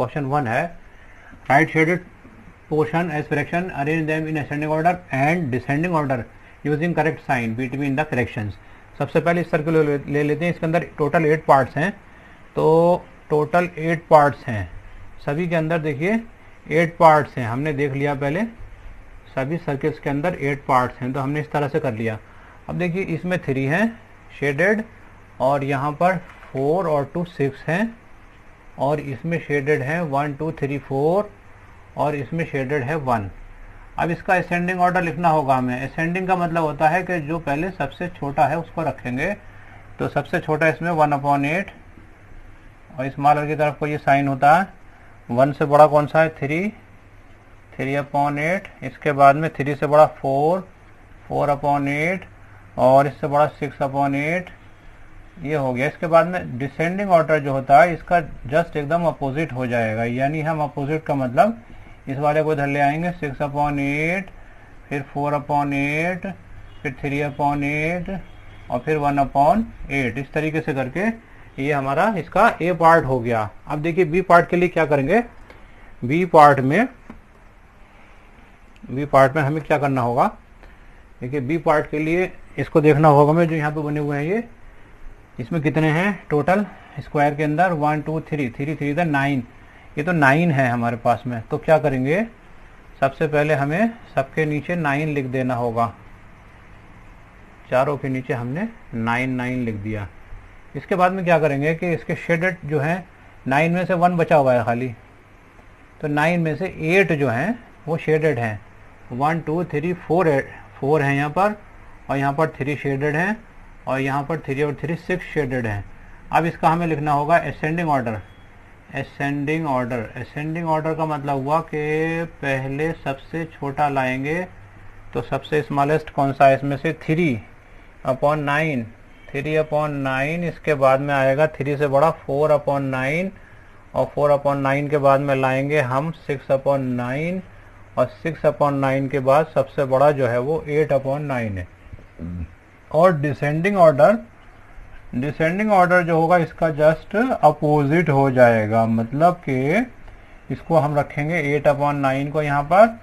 Question 1 है, write shaded portion as fraction, arrange them in ascending order and descending order using correct sign between the fractions. सबसे पहले इस circle ले लेते हैं। इसके अंदर टोटल 8 पार्ट्स हैं, तो टोटल 8 पार्ट्स हैं सभी के अंदर। देखिए 8 पार्ट्स हैं, हमने देख लिया पहले सभी सर्कल्स के अंदर 8 पार्ट्स हैं, तो हमने इस तरह से कर लिया। अब देखिए इसमें 3 हैं शेडेड, और यहाँ पर 4 और 2 6 हैं, और इसमें शेडेड है 1 2 3 4, और इसमें शेडेड है 1। अब इसका असेंडिंग ऑर्डर लिखना होगा हमें। असेंडिंग का मतलब होता है कि जो पहले सबसे छोटा है उसको रखेंगे, तो सबसे छोटा इसमें 1/8, और स्मॉलर की तरफ को ये साइन होता है। 1 से बड़ा कौन सा है 3/8, इसके बाद में 3 से बड़ा 4/8, और इससे बड़ा 6/8, ये हो गया। इसके बाद में डिसेंडिंग ऑर्डर जो होता है इसका जस्ट एकदम अपोजिट हो जाएगा, यानी हम अपोजिट का मतलब इस वाले को इधर ले आएंगे 6/8, फिर 4/8, फिर 3/8, और फिर 1/8। इस तरीके से करके ये हमारा इसका ए पार्ट हो गया। अब देखिए बी पार्ट के लिए क्या करेंगे। बी पार्ट में हमें क्या करना होगा। देखिए बी पार्ट के लिए इसको देखना होगा हमें, जो यहाँ पे बने हुए हैं ये, इसमें कितने हैं टोटल स्क्वायर के अंदर 1 2 3 3 3 9। ये तो 9 है हमारे पास में। तो क्या करेंगे, सबसे पहले हमें सबके नीचे 9 लिख देना होगा। चारों के नीचे हमने 9 लिख दिया। इसके बाद में क्या करेंगे कि इसके शेडेड जो है 9 में से 1 बचा हुआ है खाली, तो 9 में से 8 जो हैं वो शेडेड हैं। 1 2 3 4 हैं यहाँ पर, और यहाँ पर 3 शेडेड हैं, और यहाँ पर 3 और 3 6 शेडेड हैं। अब इसका हमें लिखना होगा असेंडिंग ऑर्डर। असेंडिंग ऑर्डर का मतलब हुआ कि पहले सबसे छोटा लाएंगे, तो सबसे स्मॉलेस्ट कौन सा है इसमें से 3/9, इसके बाद में आएगा 3 से बड़ा 4/9, और 4/9 के बाद में लाएंगे हम 6/9, और 6/9 के बाद सबसे बड़ा जो है वो 8/9 है। और डिसेंडिंग ऑर्डर जो होगा इसका जस्ट अपोजिट हो जाएगा, मतलब कि इसको हम रखेंगे 8/9 को यहाँ पर,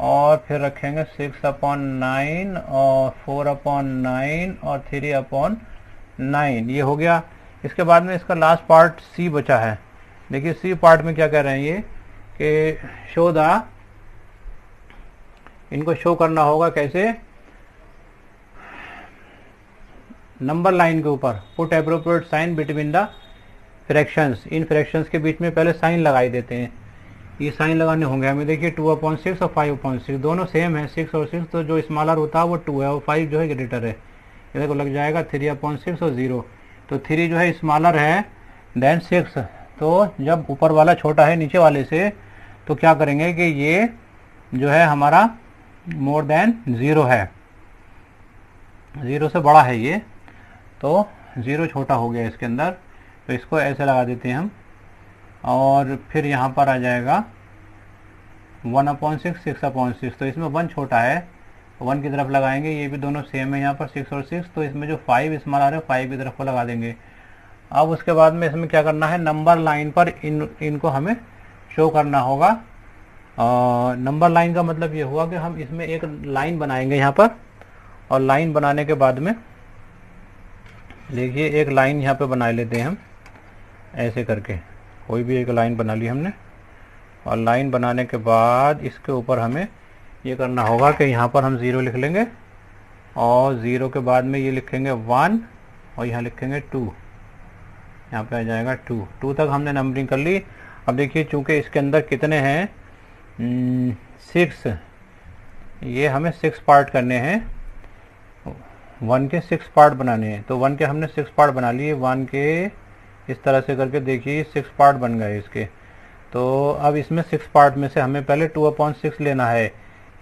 और फिर रखेंगे 6/9, और 4/9, और 3/9। ये हो गया। इसके बाद में इसका लास्ट पार्ट सी बचा है। देखिए सी पार्ट में क्या कह रहे हैं ये कि इनको शो करना होगा कैसे, नंबर लाइन के ऊपर put appropriate sign between the fractions. इन फ्रैक्शंस के बीच में पहले साइन लगाई देते हैं। ये साइन लगाने होंगे हमें। देखिए 2/6 और 5/6 दोनों सेम है। 6 और 6, तो जो स्मॉलर होता है वो 2 है, और 5 जो है ग्रेटर है। इधर को लग जाएगा 3/6 और 0, तो 3 जो है स्मॉलर है देन 6। तो जब ऊपर वाला छोटा है नीचे वाले से, तो क्या करेंगे कि ये जो है हमारा मोर देन 0 है, 0 से बड़ा है ये, तो 0 छोटा हो गया इसके अंदर। तो इसको ऐसे लगा देते हैं हम, और फिर यहाँ पर आ जाएगा 1/6 6/6, तो इसमें 1 छोटा है, 1 की तरफ लगाएंगे। ये भी दोनों सेम है यहाँ पर 6 और 6, तो इसमें जो 5 स्मॉल आ रहा है 5 की तरफ को लगा देंगे। अब उसके बाद में इसमें क्या करना है, नंबर लाइन पर इनको हमें शो करना होगा। नंबर लाइन का मतलब ये हुआ कि हम इसमें एक लाइन बनाएंगे यहाँ पर, और लाइन बनाने के बाद में देखिए एक लाइन यहाँ पे बना लेते हैं हम ऐसे करके। कोई भी एक लाइन बना ली हमने, और लाइन बनाने के बाद इसके ऊपर हमें ये करना होगा कि यहाँ पर हम 0 लिख लेंगे, और 0 के बाद में ये लिखेंगे 1, और यहाँ लिखेंगे 2, यहाँ पे आ जाएगा 2 तक हमने नंबरिंग कर ली। अब देखिए चूंकि इसके अंदर कितने हैं 6, ये हमें 6 पार्ट करने हैं, 1 के 6 पार्ट बनाने हैं। तो 1 के हमने 6 पार्ट बना लिए, 1 के इस तरह से करके देखिए 6 पार्ट बन गए इसके। तो अब इसमें 6 पार्ट में से हमें पहले 2/6 लेना है,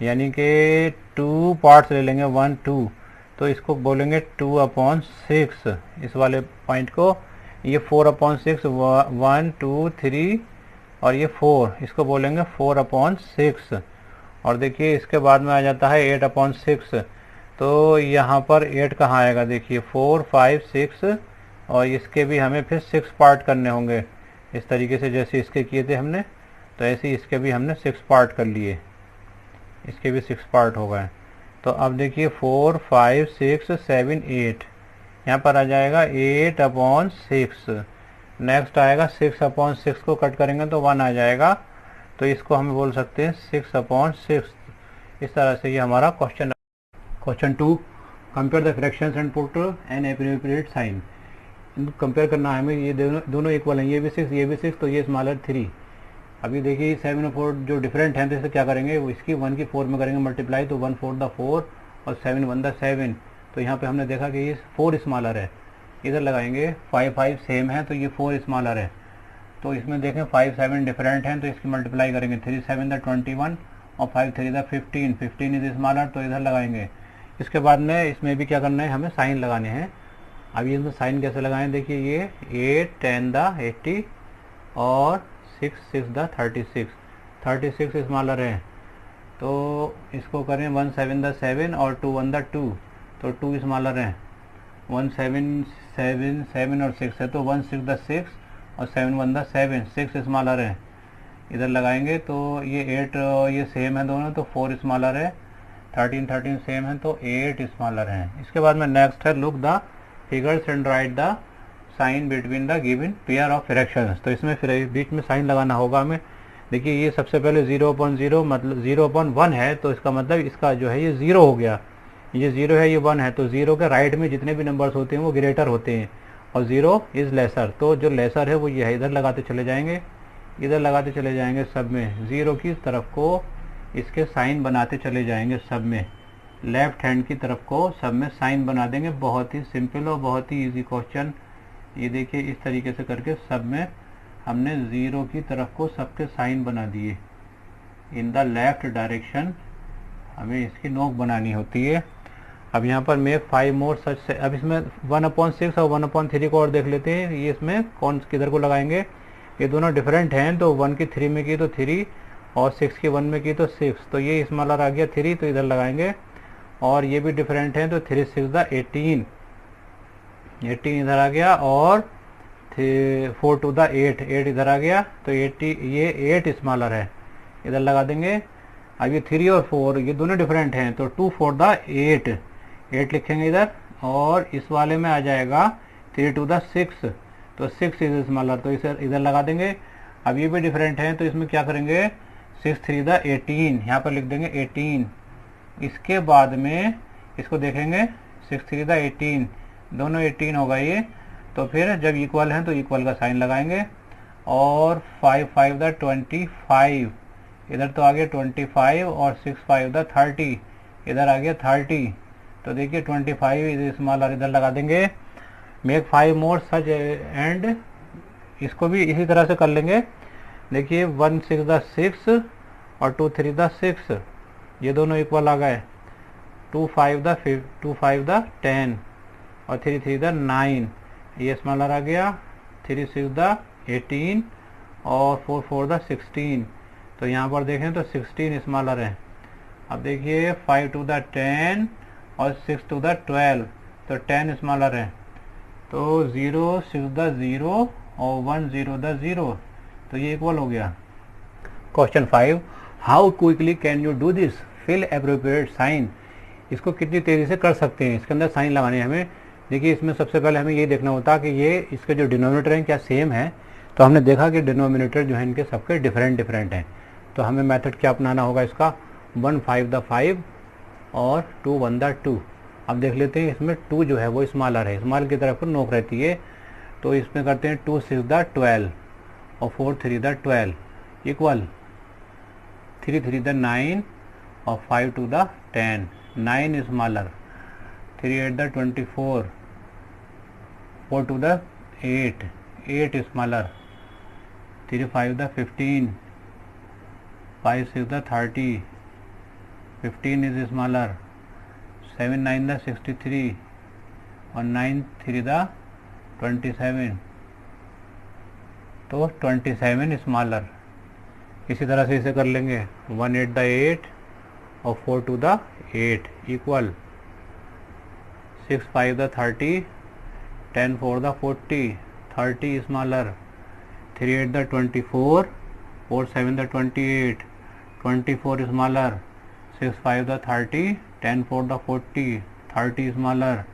यानी कि 2 पार्ट्स ले लेंगे 1 2, तो इसको बोलेंगे 2/6 इस वाले पॉइंट को। ये 4/6 1 2 3, और ये 4, इसको बोलेंगे 4/6। और देखिए इसके बाद में आ जाता है 8/6, तो यहाँ पर 8 कहाँ आएगा, देखिए 4 5 6, और इसके भी हमें फिर 6 पार्ट करने होंगे। इस तरीके से जैसे इसके किए थे हमने, तो ऐसे ही इसके भी हमने 6 पार्ट कर लिए, इसके भी 6 पार्ट हो गए। तो अब देखिए 4 5 6 7 8, यहाँ पर आ जाएगा 8/6। नेक्स्ट आएगा 6/6 को कट करेंगे तो 1 आ जाएगा, तो इसको हम बोल सकते हैं 6/6। इस तरह से ये हमारा question 2, compare the fractions and put an appropriate sign. इनको कंपेयर करना है हमें, ये दोनों इक्वल हैं, ये भी 6 ये भी 6, तो ये स्मॉलर 3। अभी देखिए 7 और 4 जो डिफरेंट हैं, तो इसे क्या करेंगे, वो इसकी 1 की 4 में करेंगे मल्टीप्लाई, तो 1 4 4 और 7 1 7। तो यहाँ पे हमने देखा कि ये 4 स्मॉलर है, इधर लगाएंगे 5 5 सेम है, तो ये 4 स्मॉलर है। तो इसमें देखें 5 7 डिफरेंट हैं, तो इसकी मल्टीप्लाई करेंगे, 3 7 21 और 5 3 15, 15 इज स्मॉलर, तो इधर लगाएंगे। इसके बाद में इसमें भी क्या करना है, हमें साइन लगाने हैं। अभी इसमें साइन कैसे लगाएं, देखिए ये 8 10 80 और 6 6 36, 36 स्मॉलर है, तो इसको करें 1 7 7 और 2 1 2, तो 2 स्मॉलर है। 1 7 7 7 और 6 है, तो 1 6 6 और 7 1 7, 6 स्मॉलर है, इधर लगाएंगे। तो ये 8 ये सेम है दोनों, तो 4 स्मॉलर है, 13 13 सेम है, तो 8 स्मॉलर है। इसके बाद में नेक्स्ट है look the figures and write the sign between the given pair of fractions. तो इसमें फिर बीच में साइन लगाना होगा हमें। देखिए ये सबसे पहले 0/0 मतलब 0/1 है, तो इसका मतलब इसका जो है ये 0 हो गया, ये 0 है ये 1 है, तो 0 के राइट में जितने भी नंबर्स होते हैं वो ग्रेटर होते हैं और 0 इज़ लेसर, तो जो लेसर है वो ये है। इधर लगाते चले जाएंगे, इधर लगाते चले जाएंगे, सब में 0 की तरफ को इसके साइन बनाते चले जाएंगे, सब में लेफ्ट हैंड की तरफ को सब में साइन बना देंगे। बहुत ही सिंपल और बहुत ही इजी क्वेश्चन। ये देखिए इस तरीके से करके सब में हमने 0 की तरफ को सबके साइन बना दिए इन द लेफ्ट डायरेक्शन। हमें इसकी नोक बनानी होती है। अब यहाँ पर मेक 5 मोर सच से, अब इसमें 1/6 और 1/3 को और देख लेते हैं। ये इसमें कौन किधर को लगाएंगे, ये दोनों डिफरेंट हैं, तो 1 की 3 में की तो 3 और 6 की 1 में की तो 6, तो ये स्मॉलर आ गया 3, तो इधर लगाएंगे। और ये भी डिफरेंट हैं, तो 3 6 18, 18 इधर आ गया, और 4 2 8, 8 इधर आ गया, तो 80 ये 8 स्मॉलर है, इधर लगा देंगे। अब ये 3 और 4 ये दोनों डिफरेंट हैं, तो 2 4 8, 8 लिखेंगे इधर, और इस वाले में आ जाएगा 3 2 6, तो 6 इज स्मॉलर, तो इसे इधर लगा देंगे। अब ये भी डिफरेंट हैं, तो इसमें क्या करेंगे 6 3 18, यहाँ पर लिख देंगे 18। इसके बाद में इसको देखेंगे 6 3 18, दोनों 18 होगा ये, तो फिर जब इक्वल हैं तो इक्वल का साइन लगाएंगे। और 5 5 25, इधर तो आ गया 25, और 6 5 30, इधर आ गया 30, तो देखिए 25 इधर स्मॉलर, इधर लगा देंगे। मेक 5 मोर सच एंड, इसको भी इसी तरह से कर लेंगे। देखिए 1 6 6 और 2 3 6, ये दोनों इक्वल आ गए। 2 5 10 और 3 3 9, ये स्मॉलर आ गया। 3 6 18 और 4 4 16, तो यहाँ पर देखें तो 16 स्मॉलर है। अब देखिए 5 2 10 और 6 2 12, तो 10 स्मॉलर है। तो 0 6 0 और 1 0 0, तो ये इक्वल हो गया। Question 5, how quickly can you do this, fill appropriate sign. इसको कितनी तेज़ी से कर सकते हैं, इसके अंदर साइन लगाने हमें। देखिए इसमें सबसे पहले हमें ये देखना होता है कि ये इसके जो डिनोमिनेटर हैं क्या सेम है, तो हमने देखा कि डिनोमिनेटर जो है इनके सबके डिफरेंट हैं। तो हमें मेथड क्या अपनाना होगा इसका, 1 5 5 और 2 1 2। अब देख लेते हैं इसमें 2 जो है वो स्मॉलर है, स्मॉल की तरफ नोक रहती है, तो इसमें करते हैं 2 6 12 और 4 3 12 इक्वल 3 3 9 और 5 2 10, 9 स्मॉलर, 3 8 24, 4 2 8, 8 स्मॉलर, 3 5 15, 5 6 30, 15 इज स्मॉलर, 7 9 63 और 9 3 27, तो 27 स्मॉलर। इसी तरह से इसे कर लेंगे 1 8 8 और 4 2 8 equal 6 5 30, 10 4 40, 30 smaller, 3 8 the 24, 4 7 the 28, 24 smaller, 6 5 the 30, 10 4 the 40, 30 smaller.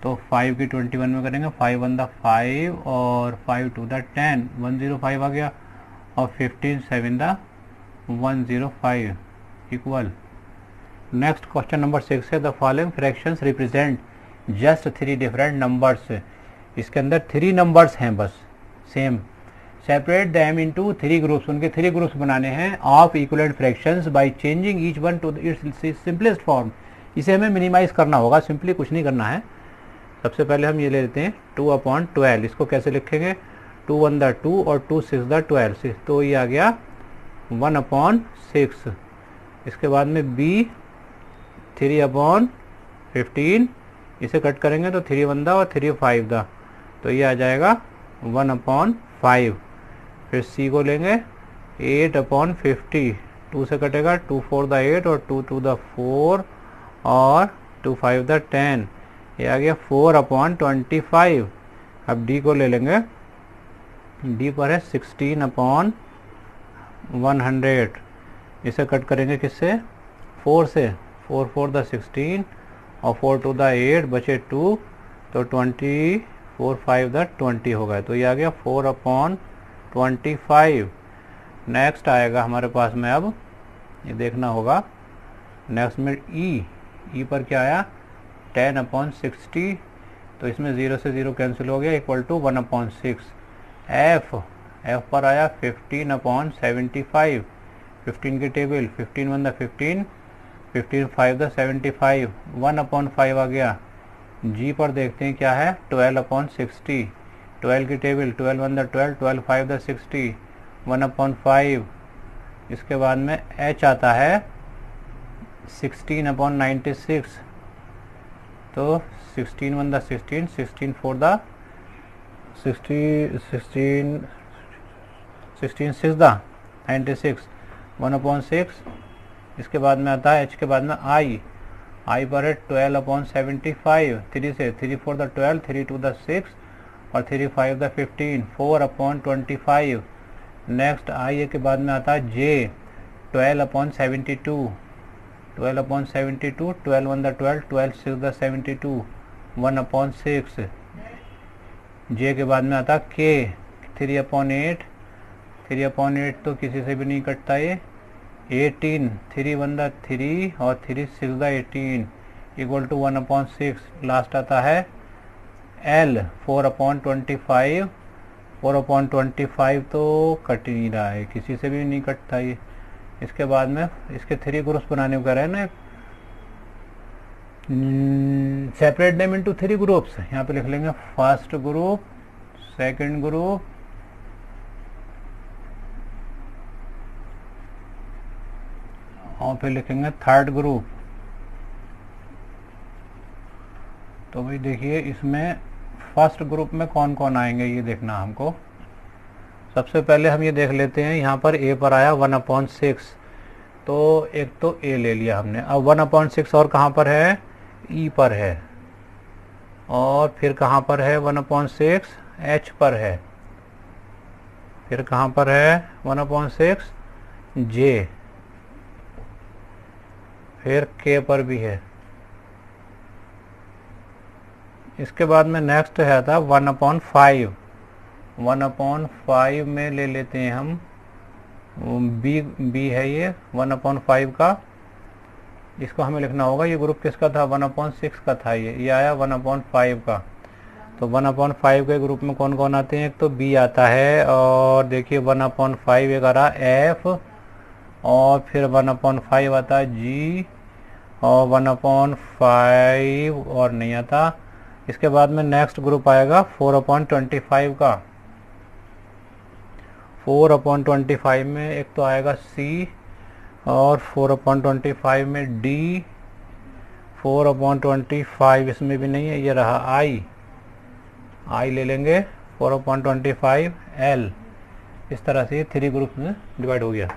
तो 5 की 21 में करेंगे, 5 1 द 5 और 5 2 द 10, 105 आ गया, और 15 7 the 105 equal. Next question number 6 है, the following fractions represent just 3 different numbers. इसके अंदर 3 नंबर्स हैं बस same. Separate them into 3 groups, उनके 3 ग्रुप्स बनाने हैं of equivalent fractions by changing each one two it's simplest form. इसे हमें मिनिमाइज करना होगा, सिंपली कुछ नहीं करना है। सबसे पहले हम ये ले लेते हैं 2/12। इसको कैसे लिखेंगे, 2 1 द 2 और 2 6 द 12, तो ये आ गया 1/6। इसके बाद में b 3/15, इसे कट करेंगे तो 3 1 दा और 3 5 दा, तो ये आ जाएगा 1/5। फिर c को लेंगे 8/50, 2 से कटेगा, 2 4 द 8 और 2 2 द 4 और 2 5 द 10, ये आ गया 4/25। अब d को ले लेंगे, d पर है 16/100, इसे कट करेंगे किससे, 4 से, 4 4 द 16 और 4 2 द 8, बचे 2, तो 20 4 5 द 20 हो गए, तो ये आ गया 4/25। नेक्स्ट आएगा हमारे पास में, अब ये देखना होगा नेक्स्ट में e पर क्या आया 10/60, तो इसमें 0 से 0 कैंसिल हो गया, इक्वल टू 1/6। f पर आया 15/75, 15 की टेबल, 15 1 द 15, 15 5 द 75, 1/5 आ गया। g पर देखते हैं क्या है, 12/60, 12 की टेबल, 12 1 द 12, 12 5 द 60, 1/5। इसके बाद में h आता है 16/96, तो 16 1 द 16, 16 4 द 16 6 द 96, 1/6। इसके बाद में आता है h के बाद में i पर है 12/75, 3 से, 3 4 द 12, 3 2 द 6 और 3 5 द 15, 4/25। नेक्स्ट i के बाद में आता है j 12/72, 12/72, 12 1 द 12, 12 6 द 72, 1/6। j के बाद में आता k 3/8, 3/8 तो किसी से भी नहीं कटता ये, 18, 3 1 द 3 और 3 6 द 18, इक्वल टू 1/6। लास्ट आता है l 4/25, 4/25 तो कट ही नहीं रहा है, किसी से भी नहीं कटता ये। इसके बाद में इसके 3 ग्रुप्स बनाने को कह रहे हैं ना, सेपरेट देम इनटू 3 ग्रुप्स। यहाँ पे लिख लेंगे फर्स्ट ग्रुप, सेकंड ग्रुप और फिर लिखेंगे थर्ड ग्रुप। तो भाई देखिए इसमें फर्स्ट ग्रुप में कौन कौन आएंगे ये देखना हमको। सबसे पहले हम ये देख लेते हैं, यहाँ पर a पर आया 1/6, तो एक तो a ले लिया हमने। अब 1/6 और कहाँ पर है, e पर है, और फिर कहाँ पर है 1/6, h पर है, फिर कहाँ पर है 1/6, j, फिर k पर भी है। इसके बाद में नेक्स्ट है था 1/5, 1/5 में ले लेते हैं हम b है ये 1/5 का, इसको हमें लिखना होगा। ये ग्रुप किसका था, 1/6 का था, ये आया 1/5 का। तो 1/5 के ग्रुप में कौन कौन आते हैं, एक तो b आता है, और देखिए 1/5 एक आ रहा f, और फिर 1/5 आता है g, और 1/5 और नहीं आता। इसके बाद में नेक्स्ट ग्रुप आएगा 4/25 का। 4/25 में एक तो आएगा c, और 4/25 में d, 4/25 इसमें भी नहीं है, ये रहा i ले लेंगे 4/25 l। इस तरह से 3 ग्रुप में डिवाइड हो गया।